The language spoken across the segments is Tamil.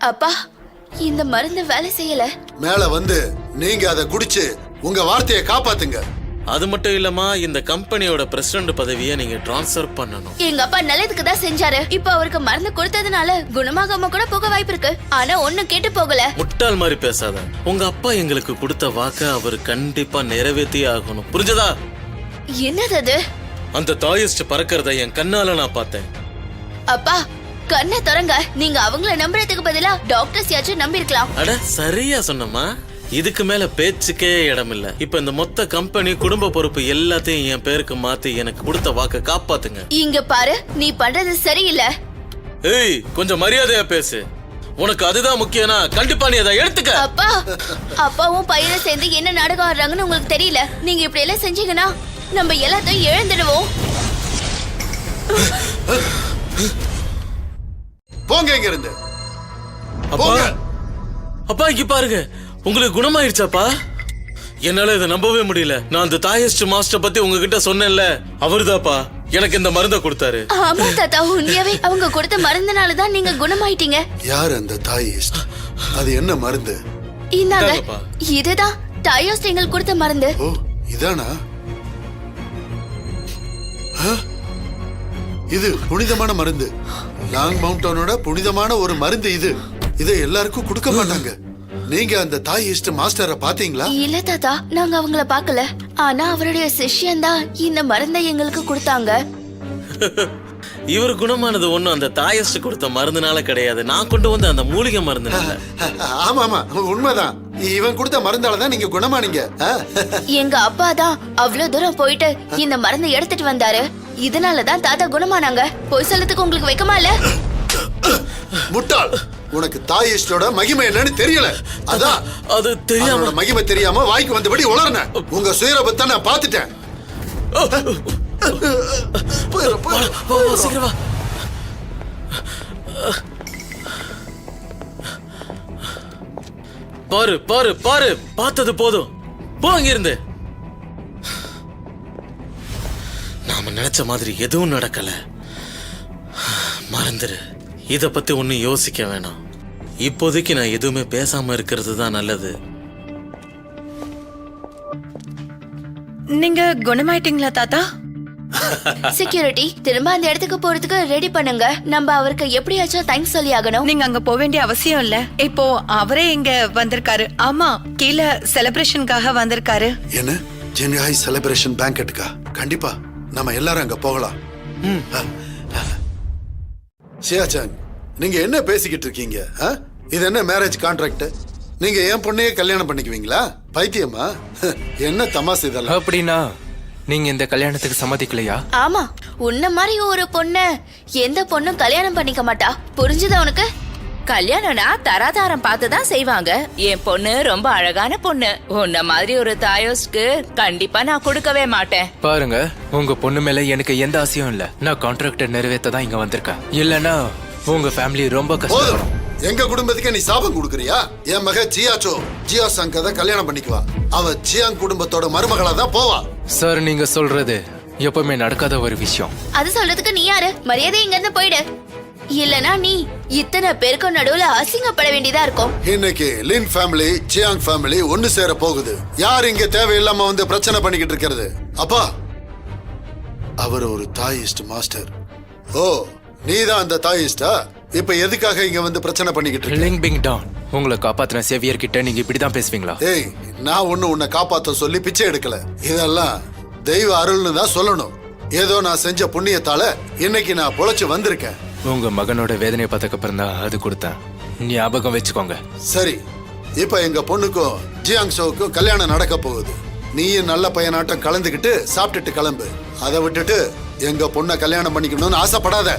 அப்பா, இந்த மருந்து வேலை செய்யல. மேல வந்து நீங்க அதை குடிச்சு உங்க வார்த்தையை காப்பாத்துங்க. அது மட்டும் இல்லமா, இந்த கம்பெனியோட பிரசிடென்ட் பதவியை நீங்க டிரான்ஸ்ஃபர் பண்ணணும். எங்க அப்பா நல்லதுக்கு தான் செஞ்சாரு. இப்ப அவருக்கு மருந்து கொடுத்ததுனால குணமாகாம கூட போக வாய்ப்பு இருக்கு. ஆனா ஒண்ணும் கேட்டு போகல. முட்டாள் மாதிரி பேசாத. உங்க அப்பா எங்களுக்கு கொடுத்த வாக்க அவர் கண்டிப்பா நிறைவேற்றியே ஆகணும். புரிஞ்சதா? என்னது அது? அந்த தாயிஸ்ட் பறக்கிறத என் கண்ணால நான் பார்த்தேன். அப்பா, கண்ணை திறங்க. நீங்க அவங்கள நம்புறதுக்கு பதிலா டாக்டர்ஸ் யாச்சும் நம்பி இருக்கலாம். அட சரியா சொன்னமா. இதுக்கு மேல பேச்சுக்கே இடம் இல்ல. இப்ப இந்த மொத்த கம்பெனி குடும்ப பொறுப்பு எல்லாத்தையும் என் பேருக்கு மாத்தி எனக்கு கொடுத்த வாக்க காப்பாத்துங்க. இங்க பாரு, நீ பண்றது சரியில்லை. ஏய், கொஞ்சம் மரியாதையா பேசு. உனக்கு அதுதான் முக்கியம்னா கண்டிப்பா நீ அதை எடுத்துக்க. அப்பா, அப்பாவும் பையனும் சேர்ந்து என்ன நாடகம் ஆடுறாங்கன்னு உங்களுக்கு தெரியல. நீங்க இப்படி எல்லாம் செஞ்சீங்கன்னா நம்ம எல்லாத்தையும் இழந்துடுவோம். போங்க இங்க இருந்து. அப்பா, அப்பா இங்க பாருங்க. உங்களுக்கு குணமாயிருச்சாப்பா? என்னால இதை நம்பவே முடியல. நான் அந்த தாயிஸ்ட் மாஸ்டர் பத்தி உங்ககிட்ட சொன்னேன்ல, அவர்தாப்பா எனக்கு இந்த மருந்தை கொடுத்தாரு. ஆமா தாத்தா, உண்மையாவே அவங்க கொடுத்த மருந்துனாலதான் நீங்க குணமாயிட்டீங்க. யார் அந்த தாயிஸ்ட்? அது என்ன மருந்து? இந்தாங்க, இந்தாங்கப்பா. இதுதான் தாயோஸ்ட் எங்களுக்கு கொடுத்த மருந்து. ஓ, இதானா? இது புனிதமான மருந்து. லாங் மவுண்டனோட புனிதமான ஒரு மருந்து இது. இதை எல்லாருக்கும் கொடுக்க மாட்டாங்க. நீங்க அந்த தாயிஸ்ட் மாஸ்டரை பாத்தீங்களா? இல்ல தாத்தா, நாங்க அவங்கள பார்க்கல. ஆனா அவருடைய சிஷ்யன் தான் இந்த மருந்தை எங்களுக்கு கொடுத்தாங்க. இவர் குணமானது ஒண்ணும் அந்த தாயிஸ்ட் கொடுத்த மருந்துனால கிடையாது. நான் கொண்டு வந்த அந்த மூலிகை மருந்துனால. ஆமா ஆமா, உண்மைதான். இவன் கொடுத்த மருந்தாலதான் நீங்க குணமானீங்க. எங்க அப்பா தான் அவ்வளவு தூரம் போயிட்டு இந்த மருந்தை எடுத்துட்டு வந்தாரு. இதனாலதான் தாத்தா குணமானாங்க. பொய் சொல்லத்துக்கு உங்களுக்கு வைக்கமா இல்ல? முட்டாள், உனக்கு தாயிஸ்டோட மகிமை என்னன்னு தெரியல. அதான் அது தெரியாம மகிமை தெரியாம வாய்க்கு வந்தபடி உளர்ன. உங்க சுயரபத்தை நான் பாத்துட்டேன். சீக்கிரம் வா. பாரு பாரு பாரு, பார்த்தது போதும். போ அங்கிருந்து. நாம நினைச்ச மாதிரி எதுவும் நடக்கல. மறந்துரு. இத பத்தி ஒன்னும் யோசிக்க வேணாம். இப்போதைக்கு நான் எதுவுமே பேசாம இருக்கிறது தான் நல்லது. நீங்க குணமாயிட்டீங்களா தாத்தா? செக்யூரிட்டி, திரும்ப அந்த இடத்துக்கு போறதுக்கு ரெடி பண்ணுங்க. நம்ம அவருக்கு எப்படியாச்சும் தேங்க்ஸ் சொல்லி ஆகணும். நீங்க அங்க போக வேண்டிய அவசியம் இல்ல. இப்போ அவரே இங்க வந்திருக்காரு. ஆமா, கீழே செலிப்ரேஷனுக்காக வந்திருக்காரு. என்ன? ஜென்ஹாய் செலிப்ரேஷன் பேங்கெட்டுக்கா? கண்டிப்பா நம்ம எல்லாரும் அங்க போகலாம். சியாச்சாங், நீங்க என்ன பேசிக்கிட்டு இருக்கீங்க? இது என்ன மேரேஜ் கான்ட்ராக்ட்? நீங்க என் பொண்ணையே கல்யாணம் பண்ணிக்குவீங்களா? பைத்தியமா? என்ன தமாசு இதெல்லாம்? அப்படின்னா நீங்க இந்த கல்யாணத்துக்கு சம்மதிக்கலையா? ஆமா, உன்ன மாதிரி ஒரு பொண்ண எந்த பொண்ணும் கல்யாணம் பண்ணிக்க மாட்டா. புரிஞ்சுதா உனக்கு? கல்யாணம்னா தராதாரம் பார்த்துதான் செய்வாங்க. என் பொண்ணு ரொம்ப அழகான பொண்ணு. உன்ன மாதிரி ஒரு தாயோஸ்க்கு கண்டிப்பா நான் கொடுக்கவே மாட்டேன். பாருங்க, உங்க பொண்ணு மேல எனக்கு எந்த ஆசையும் இல்ல. நான் கான்ட்ராக்ட நிறைவேற்ற தான் இங்க வந்திருக்கேன். இல்லனா உங்க ஃபேமிலி ரொம்ப கஷ்டம். எங்க குடும்பத்துக்கு நீ சாபம் கொடுக்கறியா? என் மக ஜியாச்சோ ஜியா சங்கத கல்யாணம் பண்ணிக்குவா. அவ ஜியாங் குடும்பத்தோட மருமகளா தான் போவா. சார், நீங்க சொல்றது எப்பவுமே நடக்காத ஒரு விஷயம். அது சொல்றதுக்கு நீ யாரு? மரியாதை இங்க இருந்து போயிடு. இல்லனா நீ இத்தனை பேருக்கு நடுவுல அசிங்கப்பட வேண்டியதா இருக்கும். இன்னைக்கு லின் ஃபேமிலி ஜியாங் ஃபேமிலி ஒன்னு சேர போகுது. யார் இங்க தேவையில்லாம வந்து பிரச்சனை பண்ணிக்கிட்டு இருக்கிறது? அப்பா, அவர் ஒரு தாயிஸ்ட் மாஸ்டர். ஓ, நீதான் அந்த தாயிஸ்டா? இப்ப எதுக்காக இங்க வந்து பிரச்சனை பண்ணிக்கிட்டு இருக்க? லிங் பிங் டான், உங்களை காப்பாத்தின சேவியர் கிட்ட நீங்க இப்படிதான் பேசுவீங்களா? ஏய், நான் ஒண்ணு உன்னை காப்பாத்த சொல்லி பிச்சை எடுக்கல. இதெல்லாம் தெய்வ அருள்னு தான் சொல்லணும். ஏதோ நான் செஞ்ச புண்ணியத்தால இன்னைக்கு நான் பொழைச்சு வந்திருக்கேன். உங்க மகனோட வேதனையை பார்த்ததுக்கு அப்புறம் தான் அது கொடுத்தேன். ஞாபகம் வச்சுக்கோங்க. சரி, இப்ப எங்க பொண்ணுக்கும் ஜியாங் ஷோவுக்கும் கல்யாணம் நடக்க போகுது. நீயும் நல்ல பையனாட்டம் கலந்துக்கிட்டு சாப்பிட்டுட்டு கிளம்பு. அதை விட்டுட்டு எங்க பொண்ணை கல்யாணம் பண்ணிக்கணும்னு ஆசைப்படாத.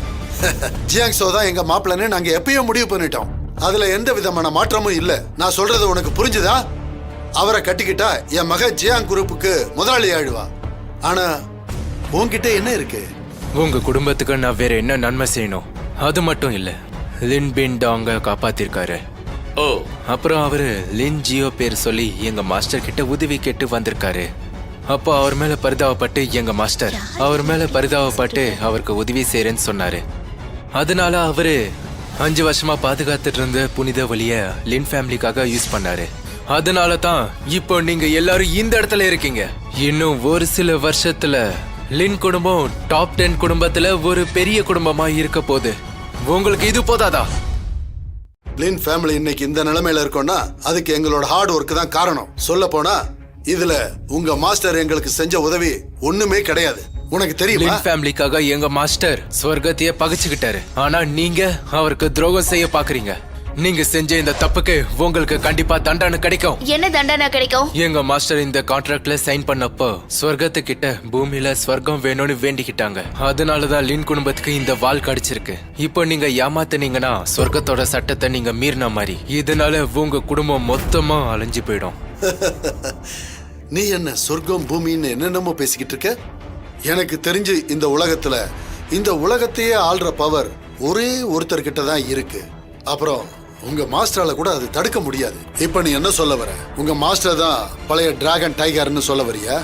ஜியாங் ஷோ தான் எங்க மாப்பிள்ளன்னு நாங்க எப்பயும் முடிவு பண்ணிட்டோம். அதுல எந்த விதமான மாற்றமும் இல்ல. நான் சொல்றது உனக்கு புரிஞ்சுதா? அவரை கட்டிக்கிட்டா என் மக ஜியாங் குரூப்புக்கு முதலாளி ஆயிடுவா. ஆனா உன்கிட்ட என்ன இருக்கு? உங்க குடும்பத்துக்கு நான் வேற என்ன நன்மை செய்யணும்? அது மட்டும் இல்ல, லின் பின் டாங்க காப்பாத்திருக்காரு. ஓ, அப்புறம் அவரு லின் ஜியோ பேர் சொல்லி எங்க மாஸ்டர் கிட்ட உதவி கேட்டு வந்திருக்காரு. அப்போ அவர் மேல பரிதாபப்பட்டு எங்க மாஸ்டர் அவர் மேல பரிதாபப்பட்டு அவருக்கு உதவி செய்யறேன்னு சொன்னாரு. அதனால அவரு 5 வருஷமா பாதுகாத்துட்டு இருந்த புனித வழிய லின் ஃபேமிலிக்காக யூஸ் பண்ணாரு. அதனால தான் இப்போ நீங்க எல்லாரும் இந்த இடத்துல இருக்கீங்க. இன்னும் ஒரு சில வருஷத்துல லின் குடும்பம் டாப் 10 குடும்பத்துல ஒரு பெரிய குடும்பமா இருக்க போகுது. உங்களுக்கு இது போதாதா? லின் ஃபேமிலி இன்னைக்கு இந்த நிலைமையில இருக்கோம்னா அதுக்கு எங்களோட ஹார்ட் ஒர்க் தான் காரணம். சொல்ல போனா இதுல உங்க மாஸ்டர் எங்களுக்கு செஞ்ச உதவி ஒண்ணுமே கிடையாது. உனக்கு தெரியுமா? லின் ஃபேமிலிக்காக எங்க மாஸ்டர் ஸ்வர்கத்தையே பகைச்சுக்கிட்டாரு. ஆனா நீங்க அவருக்கு துரோகம் செய்ய பாக்குறீங்க. நீங்க செஞ்ச இந்த தப்புக்கு உங்களுக்கு கண்டிப்பா தண்டனை கிடைக்கும். என்ன தண்டனை கிடைக்கும்? எங்க மாஸ்டர் இந்த கான்ட்ராக்ட்ல சைன் பண்ணப்போ ஸ்வர்கத்துக்கிட்ட பூமியில ஸ்வர்க்கம் வேணும்னு வேண்டிக்கிட்டாங்க. அதனாலதான் லின் குடும்பத்துக்கு இந்த வால் கடிச்சிருக்கு. இப்போ நீங்க ஏமாத்துனீங்கன்னா ஸ்வர்கத்தோட சட்டத்தை நீங்க மீறின மாதிரி. இதனால உங்க குடும்பம் மொத்தமா அழிஞ்சு போயிடும். நீ என்ன சொர்க்கம் பூமின்னு என்னென்னமோ பேசிக்கிட்டு இருக்க? எனக்கு தெரிஞ்சு இந்த உலகத்தையே ஆள்ற பவர் ஒரே ஒருத்தர்கிட்ட தான் இருக்கு. அப்புறம் உங்க மாஸ்டரால கூட அது தடுக்க முடியாது. இப்ப நீ என்ன சொல்ல வர? உங்க மாஸ்டர் தான் பழைய டிராகன் டைகர்னு சொல்ல வரியா?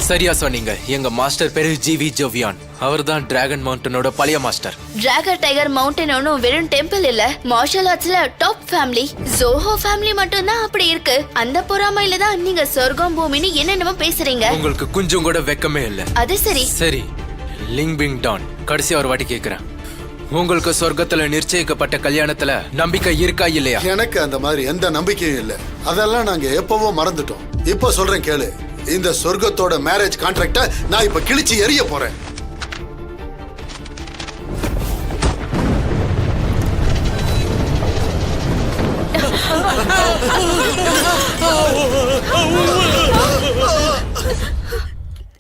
சரியா சொன்னீங்க. எங்க மாஸ்டர் பேரு ஜிவி ஜோவியான். அவர் தான் டிராகன் மவுண்டனோட பழைய மாஸ்டர். டிராகன் டைகர் மவுண்டன் ஒன்னும் வெறும் டெம்பிள் இல்ல, மார்ஷல் ஆர்ட்ஸ்ல டாப் ஃபேமிலி. ஜோஹோ ஃபேமிலி மட்டும் தான் அப்படி இருக்கு. அந்த பொறாமையில தான் நீங்க சொர்க்கம் பூமின்னு என்னென்னமோ பேசுறீங்க. உங்களுக்கு கொஞ்சம் கூட வெக்கமே இல்ல. அது சரி. சரி, லிங் பிங் டான், கடைசி ஒரு வாட்டி கேக்குறேன். உங்களுக்கு சொர்க்கத்துல நிச்சயிக்கப்பட்ட கல்யாணத்துல நம்பிக்கை இருக்கா இல்லையா? எனக்கு அந்த மாதிரி எந்த நம்பிக்கையும் இல்ல. அதெல்லாம் நாங்க எப்பவோ மறந்துட்டோம். இப்ப சொல்றேன் கேளு. இந்த சொர்க்கத்தோட மேரேஜ் கான்ட்ராக்ட நான் இப்ப கிழிச்சு எறிய போறேன். Oh,